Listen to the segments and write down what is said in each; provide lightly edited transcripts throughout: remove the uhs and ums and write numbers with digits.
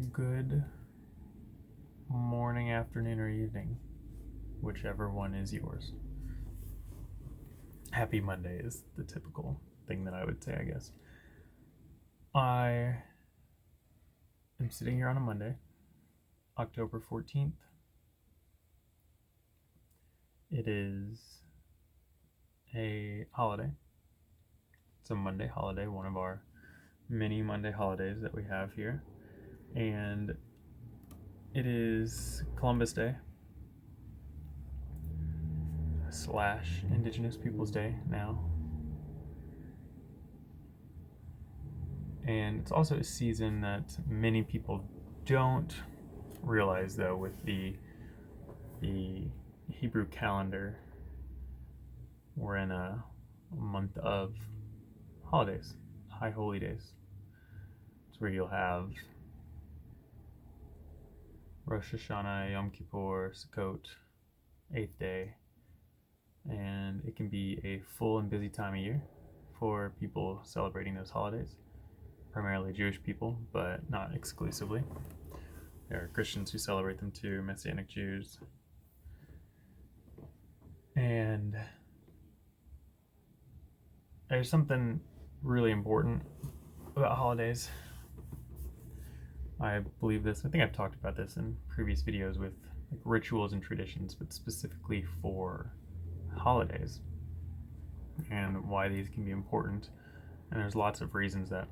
Good morning, afternoon, or evening, whichever one is yours. Happy Monday is the typical thing that I would say, I guess. I am sitting here on a Monday, October 14th. It is a holiday. It's a Monday holiday, one of our many Monday holidays that we have here. And it is Columbus Day / Indigenous Peoples Day now. And it's also a season that many people don't realize, though, with the Hebrew calendar. We're in a month of holidays, high holy days. It's where you'll have Rosh Hashanah, Yom Kippur, Sukkot, 8th day, and it can be a full and busy time of year for people celebrating those holidays, primarily Jewish people, but not exclusively. There are Christians who celebrate them too, Messianic Jews. And there's something really important about holidays. I believe this. I think I've talked about this in previous videos with like rituals and traditions, but specifically for holidays and why these can be important. And there's lots of reasons that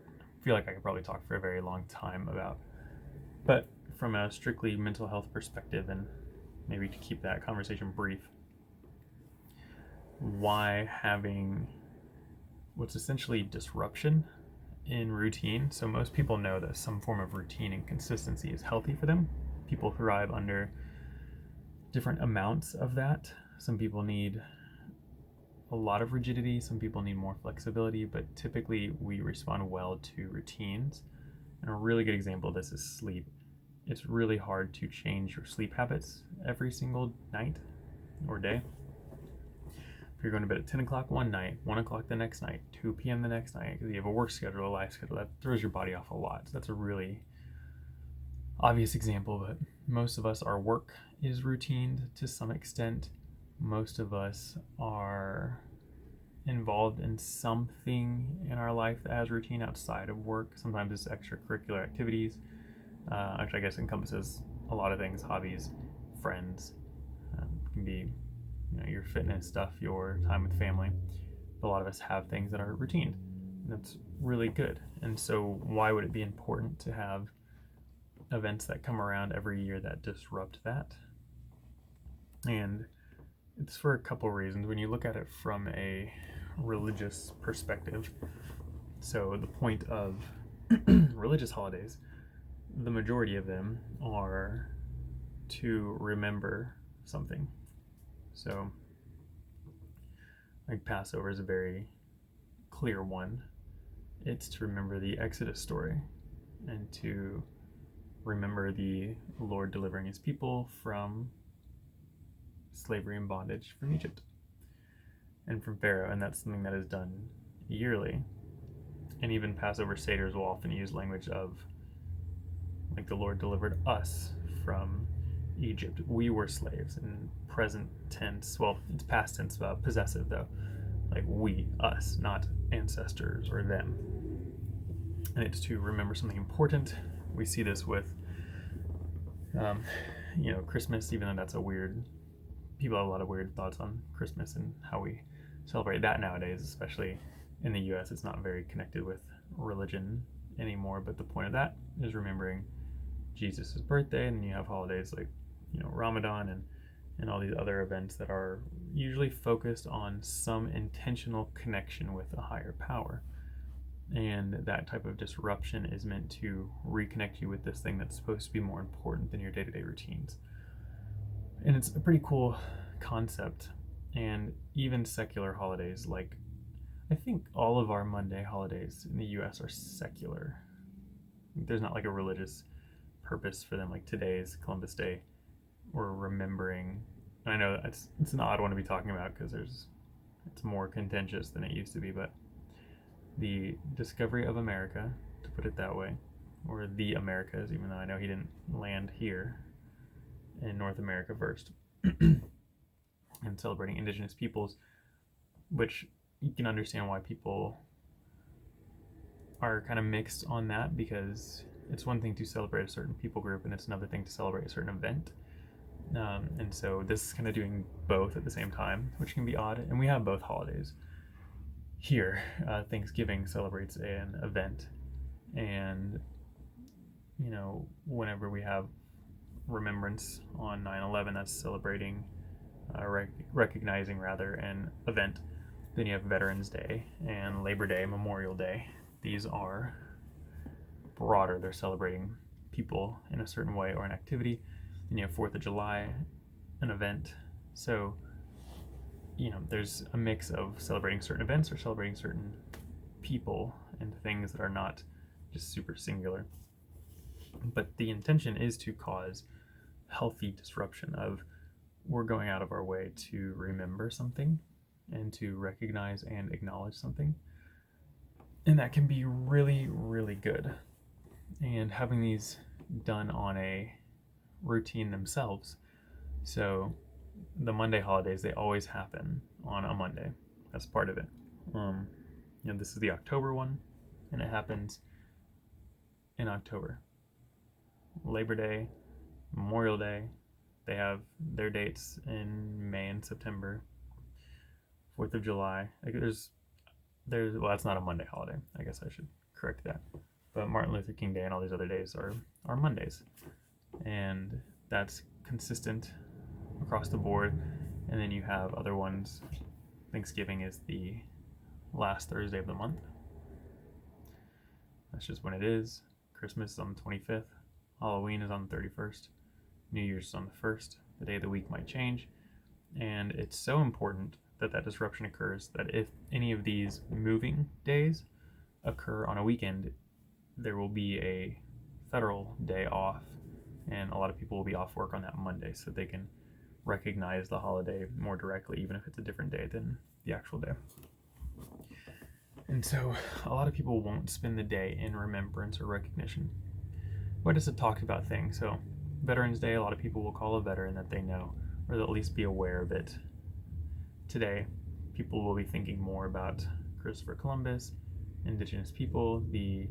I feel like I could probably talk for a very long time about. But from a strictly mental health perspective, and maybe to keep that conversation brief, why having what's essentially disruption in routine. So most people know that some form of routine and consistency is healthy for them. People thrive under different amounts of that. Some people need a lot of rigidity, some people need more flexibility, but typically we respond well to routines. And a really good example of this is sleep. It's really hard to change your sleep habits every single night or day. If you're going to bed at 10 o'clock one night, 1 o'clock the next night, 2 p.m. the next night, because you have a work schedule, a life schedule, that throws your body off a lot. So that's a really obvious example, but most of us, our work is routined to some extent. Most of us are involved in something in our life that has routine outside of work. Sometimes it's extracurricular activities, which I guess encompasses a lot of things: hobbies, friends, can be your fitness stuff, your time with family. But a lot of us have things that are routine. That's really good. And so why would it be important to have events that come around every year that disrupt that? And it's for a couple reasons. When you look at it from a religious perspective, so the point of religious holidays, the majority of them are to remember something. So, like Passover is a very clear one. It's to remember the Exodus story and to remember the Lord delivering his people from slavery and bondage from Egypt and from Pharaoh. And that's something that is done yearly. And even Passover Seders will often use language of, like, the Lord delivered us from Egypt. We were slaves. In present tense, well, it's past tense, possessive though. Like we, us, not ancestors or them. And it's to remember something important. We see this with, Christmas, even though that's people have a lot of weird thoughts on Christmas and how we celebrate that nowadays, especially in the US. It's not very connected with religion anymore, but the point of that is remembering Jesus' birthday. And then you have holidays like Ramadan and all these other events that are usually focused on some intentional connection with a higher power. And that type of disruption is meant to reconnect you with this thing that's supposed to be more important than your day-to-day routines. And it's a pretty cool concept. And even secular holidays, like I think all of our Monday holidays in the US are secular. There's not like a religious purpose for them. Like today's Columbus Day, we're remembering. I know it's an odd one to be talking about because it's more contentious than it used to be, but the discovery of America, to put it that way, or the Americas, even though I know he didn't land here in North America first, and celebrating indigenous peoples, which you can understand why people are kind of mixed on that, because it's one thing to celebrate a certain people group and it's another thing to celebrate a certain event. And so this is kind of doing both at the same time, which can be odd. And we have both holidays here. Thanksgiving celebrates an event, and whenever we have remembrance on 9/11, that's celebrating, recognizing rather, an event. Then you have Veterans Day and Labor Day, Memorial Day. These are broader. They're celebrating people in a certain way or an activity. Then you have 4th of July, an event. So, there's a mix of celebrating certain events or celebrating certain people and things that are not just super singular. But the intention is to cause healthy disruption of, we're going out of our way to remember something and to recognize and acknowledge something. And that can be really, really good. And having these done on a routine themselves. So the Monday holidays, they always happen on a Monday. That's part of it. This is the October one, and it happens in October. Labor Day, Memorial Day, they have their dates in May and September. 4th of July, there's well, that's not a Monday holiday. I guess I should correct that. But Martin Luther King Day and all these other days are Mondays. And that's consistent across the board. And then you have other ones. Thanksgiving is the last Thursday of the month. That's just when it is. Christmas is on the 25th. Halloween is on the 31st. New Year's is on the 1st. The day of the week might change. And it's so important that disruption occurs, that if any of these moving days occur on a weekend, there will be a federal day off, and a lot of people will be off work on that Monday, so they can recognize the holiday more directly, even if it's a different day than the actual day. And so a lot of people won't spend the day in remembrance or recognition, but it's a talked about thing. So Veterans Day, a lot of people will call a veteran that they know, or they'll at least be aware of it. Today, people will be thinking more about Christopher Columbus, indigenous people, the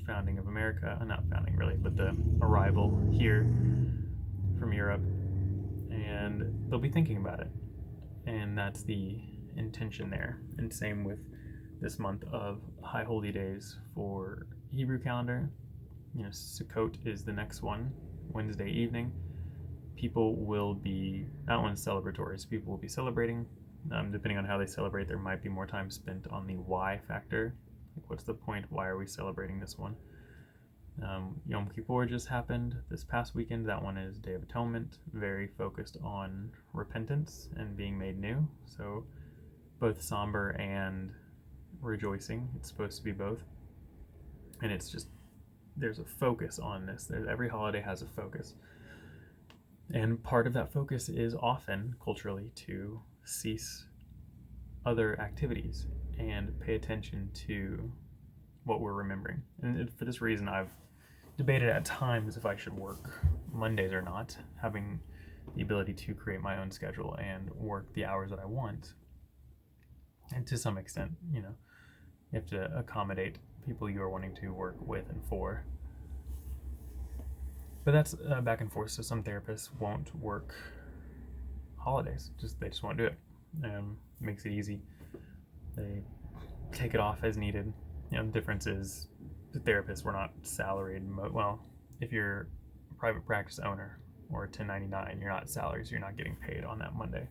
founding of America, not founding really, but the arrival here from Europe, and they'll be thinking about it. And that's the intention there. And same with this month of high holy days for Hebrew calendar. Sukkot is the next one, Wednesday evening. People will be, that one's celebratory, so people will be celebrating. Depending on how they celebrate, there might be more time spent on the why factor. Like, what's the point? Why are we celebrating this one? Yom Kippur just happened this past weekend. That one is Day of Atonement, very focused on repentance and being made new. So both somber and rejoicing. It's supposed to be both. And it's just, there's a focus on this. Every holiday has a focus. And part of that focus is often culturally to cease other activities and pay attention to what we're remembering. And for this reason, I've debated at times if I should work Mondays or not, having the ability to create my own schedule and work the hours that I want. And to some extent, you have to accommodate people you are wanting to work with and for. But that's back and forth. So some therapists won't work holidays. They just won't do it. Makes it easy. They take it off as needed. The difference is the therapists, we're not salaried. Well, if you're a private practice owner or 1099, you're not salaried, so you're not getting paid on that Monday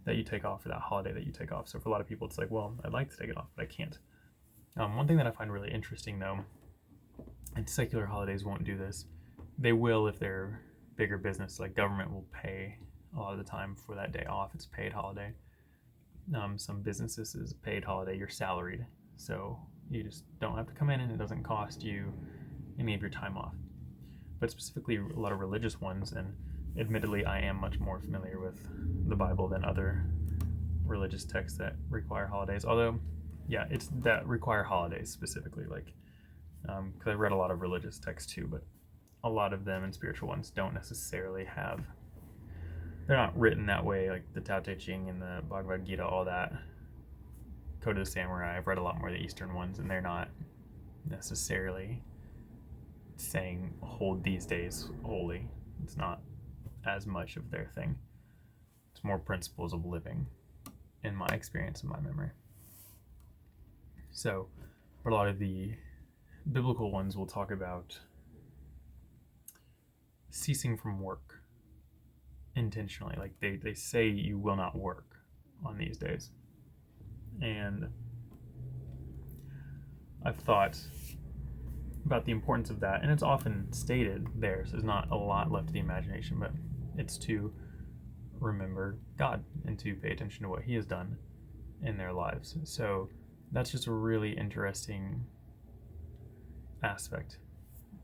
that you take off, or that holiday that you take off. So for a lot of people, it's like, well, I'd like to take it off, but I can't. One thing that I find really interesting, though, and secular holidays won't do this. They will if they're bigger business, like government will pay a lot of the time for that day off. It's a paid holiday. Some businesses is a paid holiday. You're salaried, so you just don't have to come in, and it doesn't cost you any of your time off. But specifically a lot of religious ones, and admittedly I am much more familiar with the Bible than other religious texts that require holidays. Although, yeah, it's that require holidays specifically. Like because I read a lot of religious texts too, but a lot of them and spiritual ones don't necessarily have, they're not written that way, like the Tao Te Ching and the Bhagavad Gita, all that. Code of the Samurai, I've read a lot more of the Eastern ones, and they're not necessarily saying hold these days holy. It's not as much of their thing. It's more principles of living, in my experience and my memory. So, but a lot of the biblical ones will talk about ceasing from work intentionally. Like they say you will not work on these days. And I've thought about the importance of that, and it's often stated there, so there's not a lot left to the imagination, but it's to remember God and to pay attention to what He has done in their lives. So that's just a really interesting aspect,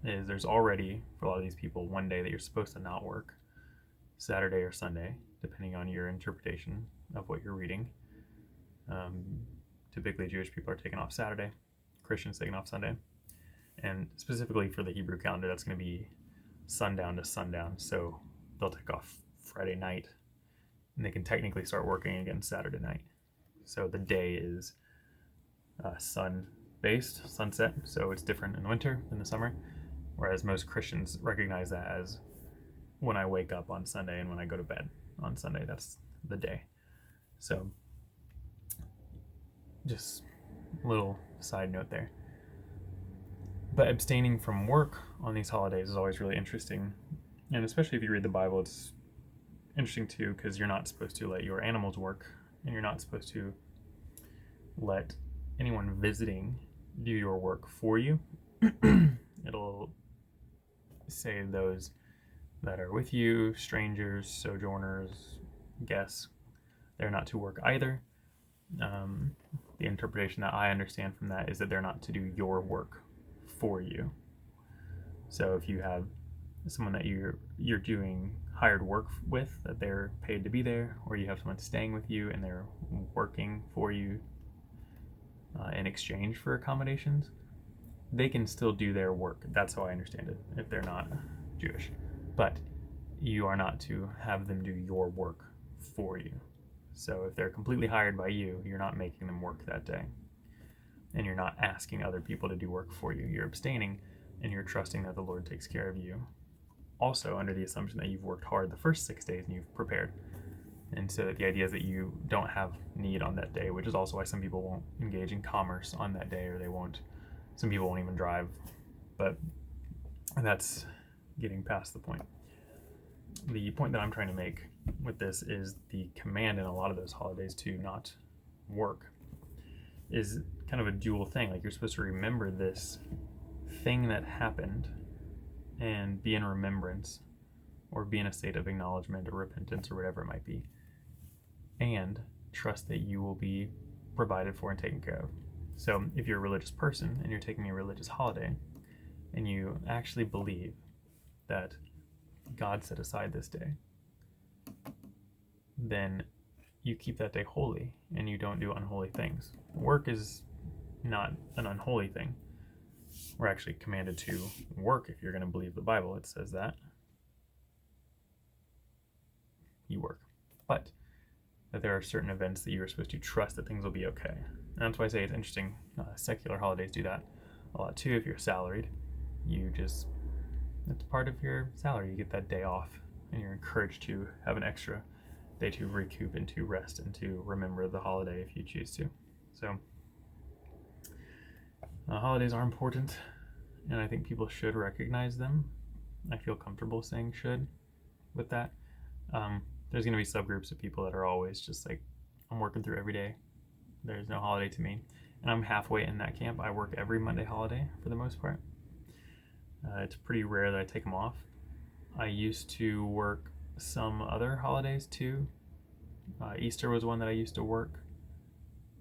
is there's already, for a lot of these people, one day that you're supposed to not work, Saturday or Sunday, depending on your interpretation of what you're reading. Typically Jewish people are taking off Saturday, Christians taking off Sunday, and specifically for the Hebrew calendar, that's going to be sundown to sundown, so they'll take off Friday night, and they can technically start working again Saturday night. So the day is sun-based, sunset, so it's different in winter than the summer, whereas most Christians recognize that as when I wake up on Sunday and when I go to bed on Sunday, that's the day. So just a little side note there. But abstaining from work on these holidays is always really interesting, and especially if you read the Bible, it's interesting too, because you're not supposed to let your animals work, and you're not supposed to let anyone visiting do your work for you. It'll say those that are with you, strangers, sojourners, guests, they're not to work either. The interpretation that I understand from that is that they're not to do your work for you. So if you have someone that you're doing hired work with, that they're paid to be there, or you have someone staying with you and they're working for you in exchange for accommodations, they can still do their work. That's how I understand it, if they're not Jewish. But you are not to have them do your work for you. So if they're completely hired by you, you're not making them work that day. And you're not asking other people to do work for you. You're abstaining, and you're trusting that the Lord takes care of you. Also under the assumption that you've worked hard the first 6 days and you've prepared. And so the idea is that you don't have need on that day, which is also why some people won't engage in commerce on that day, or some people won't even drive. But that's getting past the point. The point that I'm trying to make with this is the command in a lot of those holidays to not work is kind of a dual thing. Like, you're supposed to remember this thing that happened and be in remembrance, or be in a state of acknowledgement or repentance or whatever it might be, and trust that you will be provided for and taken care of. So if you're a religious person and you're taking a religious holiday and you actually believe that God set aside this day, then you keep that day holy and you don't do unholy things. Work is not an unholy thing. We're actually commanded to work. If you're going to believe the Bible, it says that you work. But that there are certain events that you are supposed to trust that things will be okay. And that's why I say it's interesting. Secular holidays do that a lot too. If you're salaried, it's part of your salary. You get that day off, and you're encouraged to have an extra day to recoup and to rest and to remember the holiday if you choose to. So holidays are important, and I think people should recognize them. I feel comfortable saying should with that. There's going to be subgroups of people that are always just like, I'm working through every day. There's no holiday to me. And I'm halfway in that camp. I work every Monday holiday for the most part. It's pretty rare that I take them off. I used to work some other holidays too. Easter was one that I used to work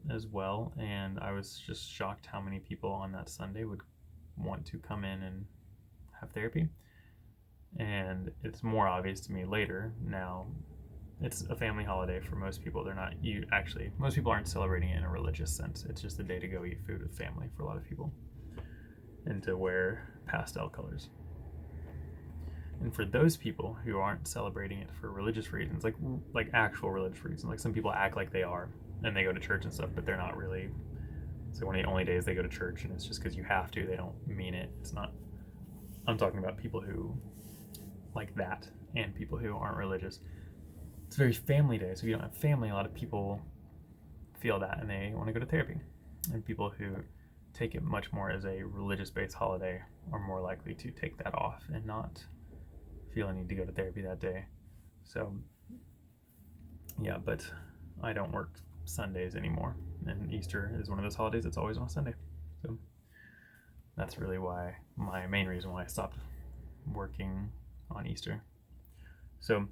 as well, and I was just shocked how many people on that Sunday would want to come in and have therapy. And it's more obvious to me later now. It's a family holiday for most people. Most people aren't celebrating it in a religious sense. It's just a day to go eat food with family for a lot of people. and to wear pastel colors. And for those people who aren't celebrating it for religious reasons, like actual religious reasons, like some people act like they are and they go to church and stuff, but they're not really. It's like one of the only days they go to church, and it's just because you have to. They don't mean it. It's not. I'm talking about people who like that and people who aren't religious. It's a very family day, so if you don't have family, a lot of people feel that and they want to go to therapy. And people who take it much more as a religious-based holiday are more likely to take that off and not feel a need to go to therapy that day. So yeah, but I don't work Sundays anymore, and Easter is one of those holidays that's always on a Sunday. So that's really why, my main reason why I stopped working on Easter. So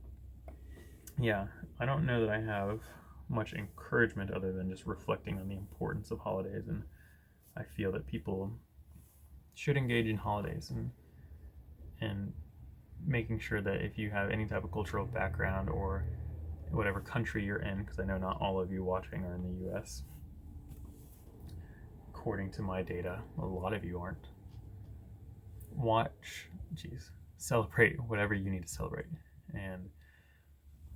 yeah, I don't know that I have much encouragement other than just reflecting on the importance of holidays, and I feel that people should engage in holidays and making sure that if you have any type of cultural background or whatever country you're in, because I know not all of you watching are in the US. According to my data, a lot of you aren't. Celebrate whatever you need to celebrate and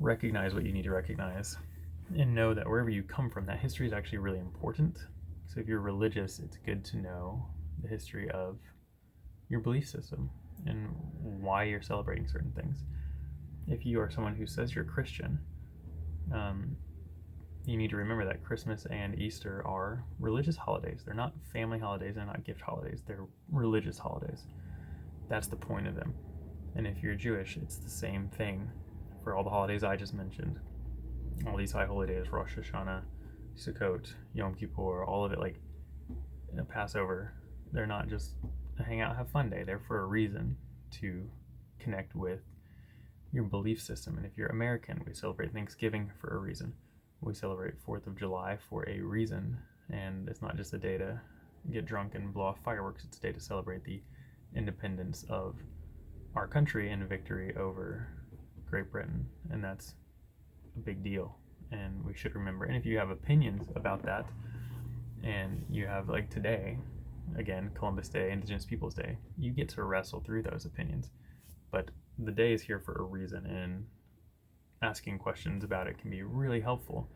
recognize what you need to recognize, and know that wherever you come from, that history is actually really important. So if you're religious, it's good to know the history of your belief system and why you're celebrating certain things. If you are someone who says you're Christian, you need to remember that Christmas and Easter are religious holidays. They're not family holidays, they're not gift holidays, they're religious holidays. That's the point of them. And if you're Jewish, it's the same thing for all the holidays I just mentioned. All these high holy days, Rosh Hashanah, Sukkot, Yom Kippur, all of it, like Passover, they're not just a hang out, have fun day. They're for a reason to connect with your belief system. And if you're American, we celebrate Thanksgiving for a reason. We celebrate 4th of July for a reason. And it's not just a day to get drunk and blow off fireworks. It's a day to celebrate the independence of our country and victory over Great Britain. And that's a big deal. And we should remember. And if you have opinions about that, and you have, like today, again, Columbus Day, Indigenous Peoples Day, you get to wrestle through those opinions. But the day is here for a reason, and asking questions about it can be really helpful.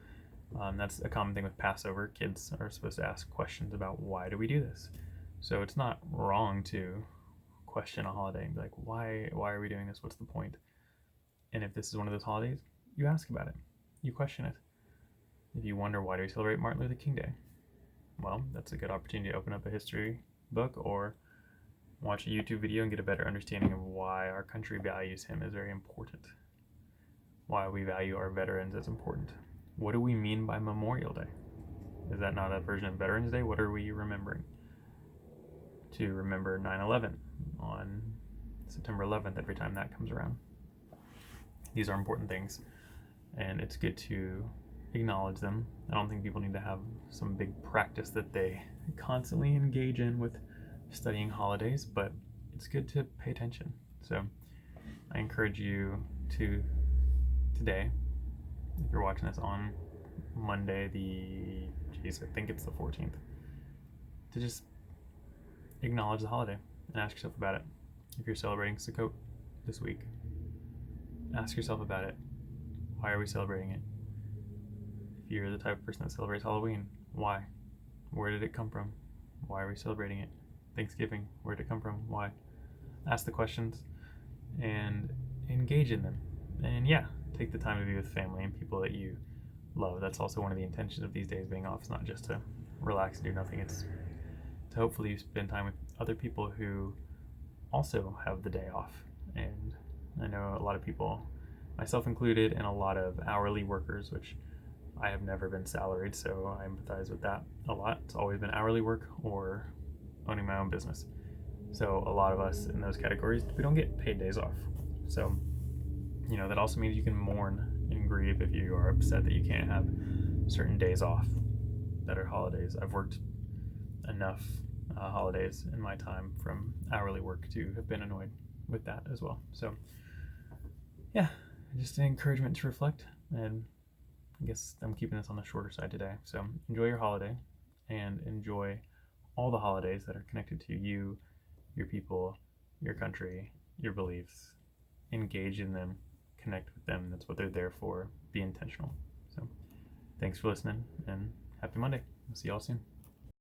That's a common thing with Passover. Kids are supposed to ask questions about why do we do this. So it's not wrong to question a holiday and be like, why are we doing this? What's the point? And if this is one of those holidays, you ask about it. You question it. If you wonder why do we celebrate Martin Luther King Day, well, that's a good opportunity to open up a history book or watch a YouTube video and get a better understanding of why our country values him is very important. Why we value our veterans is important. What do we mean by Memorial Day? Is that not a version of Veterans Day? What are we remembering? To remember 9/11 on September 11th every time that comes around. These are important things, and it's good to acknowledge them. I don't think people need to have some big practice that they constantly engage in with studying holidays, but it's good to pay attention. So I encourage you to today, if you're watching this on Monday, I think it's the 14th, to just acknowledge the holiday and ask yourself about it. If you're celebrating Sukkot this week, ask yourself about it. Why are we celebrating it? If you're the type of person that celebrates Halloween, why? Where did it come from? Why are we celebrating it? Thanksgiving, where did it come from? Why? Ask the questions and engage in them. And yeah, take the time to be with family and people that you love. That's also one of the intentions of these days being off. It's not just to relax and do nothing. It's to hopefully spend time with other people who also have the day off. And I know a lot of people, myself included, and a lot of hourly workers, which I have never been salaried, so I empathize with that a lot. It's always been hourly work or owning my own business. So a lot of us in those categories, we don't get paid days off. So, that also means you can mourn and grieve if you are upset that you can't have certain days off that are holidays. I've worked enough holidays in my time from hourly work to have been annoyed with that as well. So yeah, just an encouragement to reflect, and I guess I'm keeping this on the shorter side today. So enjoy your holiday and enjoy all the holidays that are connected to you your people, your country, your beliefs, engage in them, connect with them. That's what they're there for. Be intentional. So thanks for listening, and happy Monday. We'll see y'all soon.